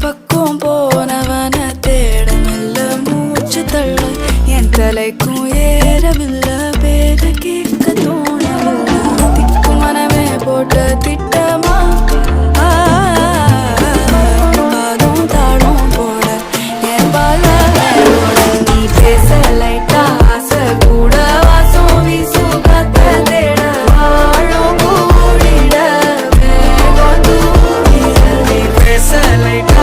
பக்கம் போனவன தேடமில்ல மூச்சு தள்ள என் தலைக்கும் ஏறவில்லை பேர கேட்க தோணவில்லை திக்கு மனமே போட்ட திட்டமா பாதம் தாளம் போட என் பால நீ பேச லைட்டா ஆசை கூட வாசம் வீசும் காத்த தேட வாழும் கூடிட வேகம் தூடிட நீ பேச லைட்டா